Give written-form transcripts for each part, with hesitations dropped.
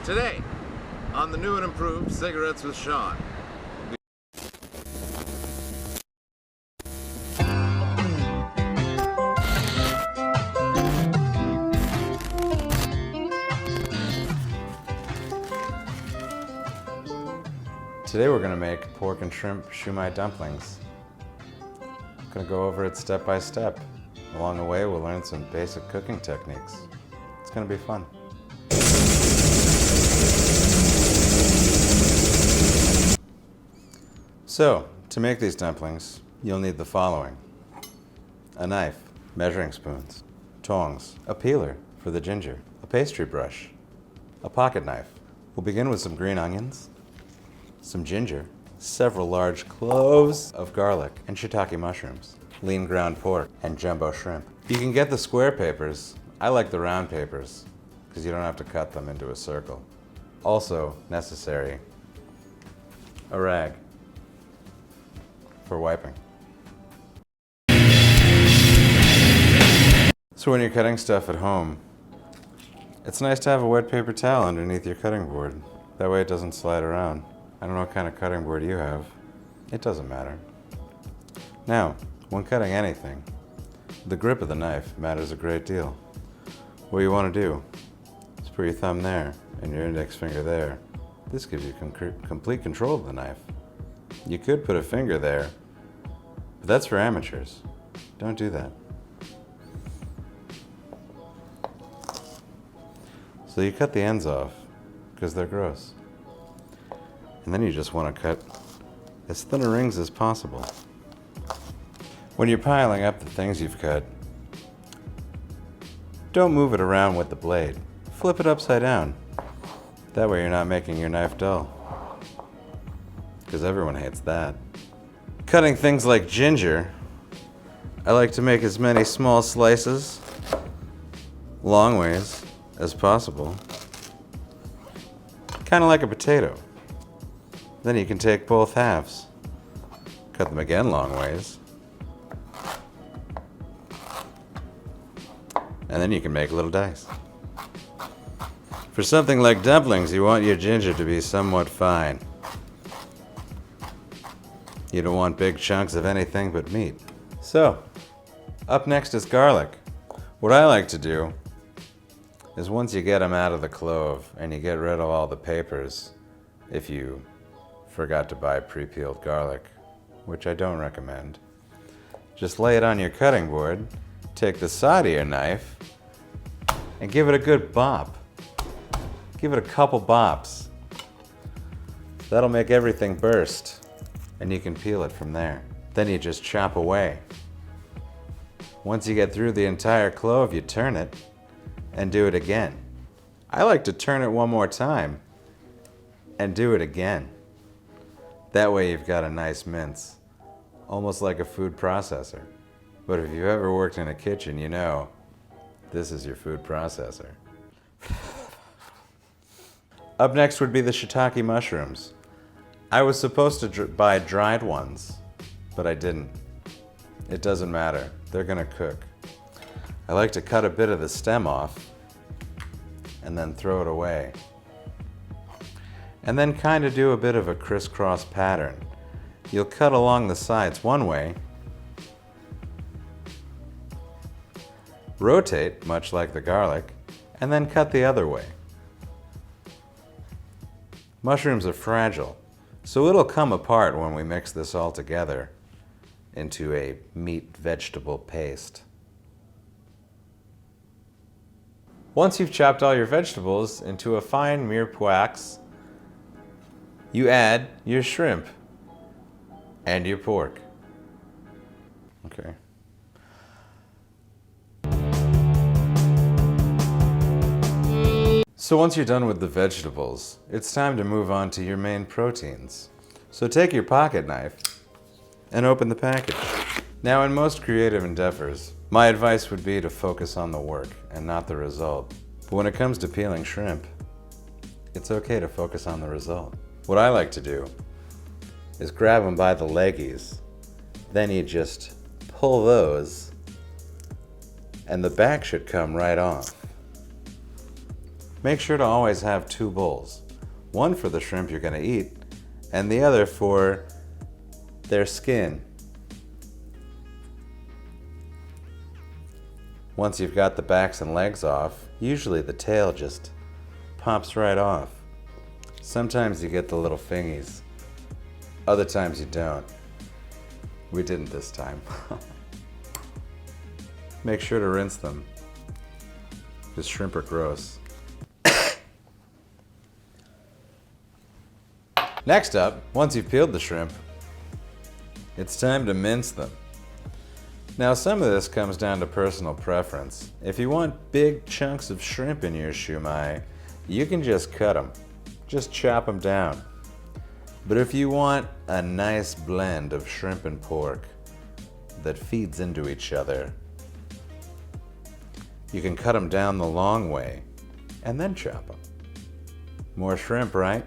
Today, on the new and improved Cigarettes with Sean. Today we're going to make pork and shrimp shumai dumplings. I'm going to go over it step by step. Along the way we'll learn some basic cooking techniques. It's going to be fun. So, to make these dumplings, you'll need the following: a knife, measuring spoons, tongs, a peeler for the ginger, a pastry brush, a pocket knife. We'll begin with some green onions, some ginger, several large cloves of garlic, and shiitake mushrooms, lean ground pork, and jumbo shrimp. You can get the square papers. I like the round papers because you don't have to cut them into a circle. Also necessary, a rag for wiping. So when you're cutting stuff at home, it's nice to have a wet paper towel underneath your cutting board. That way it doesn't slide around. I don't know what kind of cutting board you have. It doesn't matter. Now, when cutting anything, the grip of the knife matters a great deal. What you want to do is put your thumb there and your index finger there. This gives you complete control of the knife. You could put a finger there, but that's for amateurs. Don't do that. So you cut the ends off because they're gross. And then you just want to cut as thin rings as possible. When you're piling up the things you've cut, don't move it around with the blade. Flip it upside down. That way you're not making your knife dull. Because everyone hates that. Cutting things like ginger, I like to make as many small slices, long ways, as possible. Kind of like a potato. Then you can take both halves, cut them again long ways, and then you can make little dice. For something like dumplings, you want your ginger to be somewhat fine. You don't want big chunks of anything but meat. So, up next is garlic. What I like to do is once you get them out of the clove and you get rid of all the papers, if you forgot to buy pre-peeled garlic, which I don't recommend, just lay it on your cutting board, take the side of your knife, and give it a good bop. Give it a couple bops. That'll make everything burst, and you can peel it from there. Then you just chop away. Once you get through the entire clove, you turn it and do it again. I like to turn it one more time and do it again. That way you've got a nice mince, almost like a food processor. But if you've ever worked in a kitchen, you know this is your food processor. Up next would be the shiitake mushrooms. I was supposed to buy dried ones, but I didn't. It doesn't matter, they're gonna cook. I like to cut a bit of the stem off and then throw it away. And then kind of do a bit of a crisscross pattern. You'll cut along the sides one way, rotate, much like the garlic, and then cut the other way. Mushrooms are fragile, so it'll come apart when we mix this all together into a meat-vegetable paste. Once you've chopped all your vegetables into a fine mirepoix, you add your shrimp and your pork. Okay. So once you're done with the vegetables, it's time to move on to your main proteins. So take your pocket knife and open the package. Now, in most creative endeavors, my advice would be to focus on the work and not the result. But when it comes to peeling shrimp, it's okay to focus on the result. What I like to do is grab them by the leggies, then you just pull those, and the back should come right off. make sure to always have 2 bowls. One for the shrimp you're going to eat, and the other for their skin. Once you've got the backs and legs off, usually the tail just pops right off. Sometimes you get the little fingies. Other times you don't. We didn't this time. Make sure to rinse them, because shrimp are gross. Next up, once you've peeled the shrimp, it's time to mince them. Now some of this comes down to personal preference. If you want big chunks of shrimp in your shumai, you can just cut them. Just chop them down. But if you want a nice blend of shrimp and pork that feeds into each other, you can cut them down the long way and then chop them. More shrimp, right?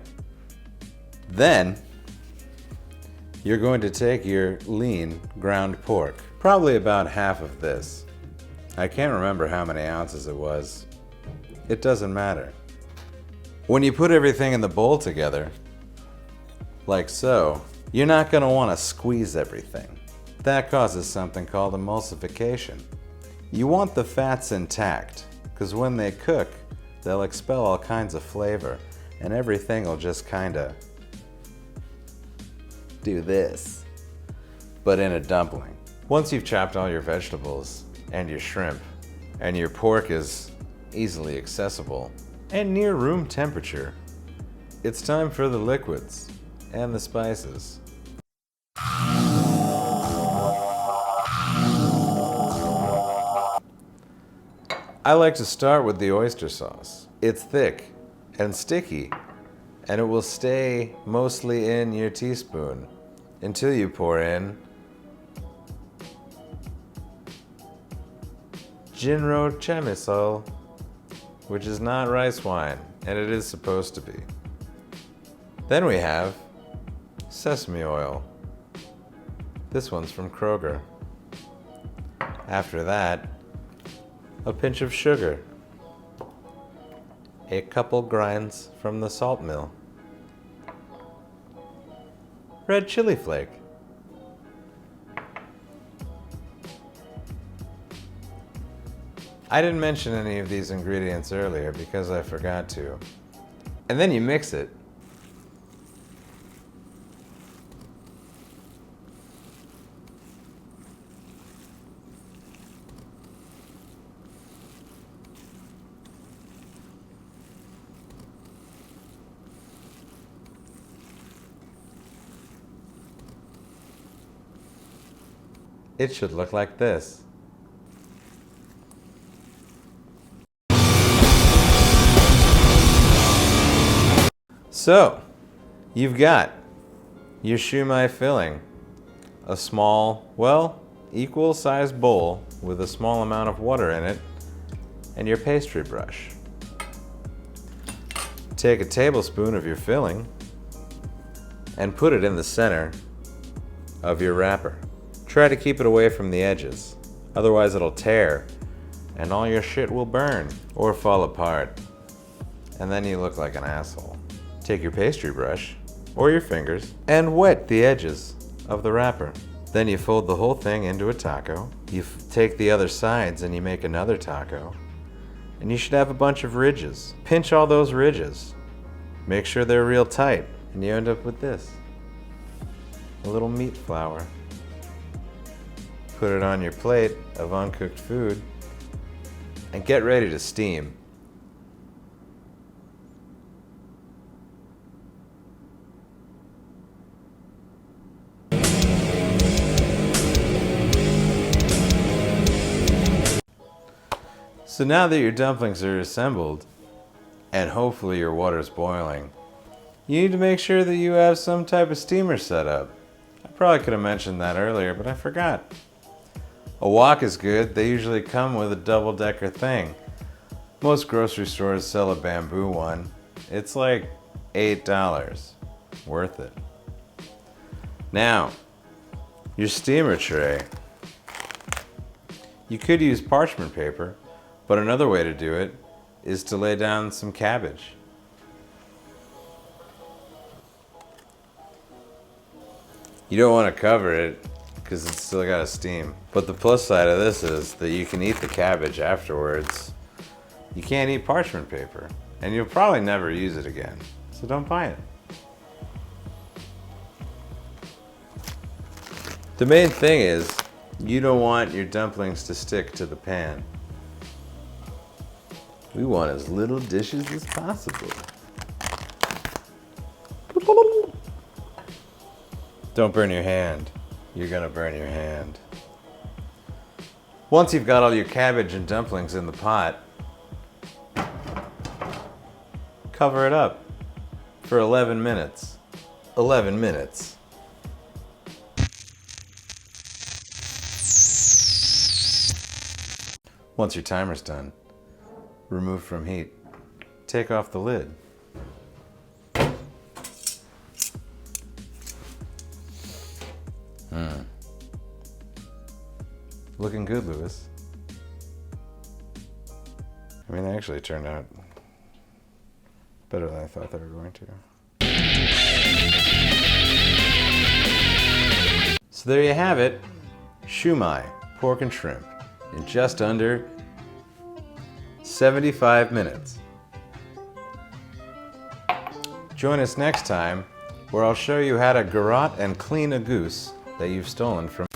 Then, you're going to take your lean ground pork, probably about half of this. I can't remember how many ounces it was. It doesn't matter. When you put everything in the bowl together, like so, you're not going to want to squeeze everything. That causes something called emulsification. You want the fats intact, because when they cook, they'll expel all kinds of flavor, and everything will just kind of do this, but in a dumpling. Once you've chopped all your vegetables and your shrimp, and your pork is easily accessible and near room temperature, it's time for the liquids and the spices. I like to start with the oyster sauce. It's thick and sticky, and it will stay mostly in your teaspoon until you pour in Jinro Chemisol, which is not rice wine, and it is supposed to be. Then we have sesame oil. This one's from Kroger. After that, a pinch of sugar, a couple grinds from the salt mill, red chili flake, I didn't mention any of these ingredients earlier because I forgot to. And then you mix it. It should look like this. So, you've got your shumai filling, a small, well, equal sized bowl with a small amount of water in it, and your pastry brush. Take a tablespoon of your filling and put it in the center of your wrapper. Try to keep it away from the edges, otherwise it'll tear and all your shit will burn or fall apart, and then you look like an asshole. Take your pastry brush or your fingers and wet the edges of the wrapper. Then you fold the whole thing into a taco. You take the other sides and you make another taco, and you should have a bunch of ridges. Pinch all those ridges. Make sure they're real tight, and you end up with this, a little meat flour. Put it on your plate of uncooked food and get ready to steam. So now that your dumplings are assembled, and hopefully your water's boiling, you need to make sure that you have some type of steamer set up. I probably could have mentioned that earlier, but I forgot. A wok is good. They usually come with a double-decker thing. Most grocery stores sell a bamboo one. It's like $8. Worth it. Now, your steamer tray. You could use parchment paper, but another way to do it is to lay down some cabbage. You don't want to cover it because it's still got a steam. But the plus side of this is that you can eat the cabbage afterwards. You can't eat parchment paper, and you'll probably never use it again. So don't buy it. The main thing is, you don't want your dumplings to stick to the pan. We want as little dishes as possible. Don't burn your hand. You're gonna burn your hand. Once you've got all your cabbage and dumplings in the pot, cover it up for 11 minutes. 11 minutes. Once your timer's done, remove from heat. Take off the lid. Looking good, Louis. I mean, they actually turned out better than I thought they were going to. So there you have it. Shumai, pork and shrimp, in just under 75 minutes. Join us next time, where I'll show you how to garrote and clean a goose that you've stolen from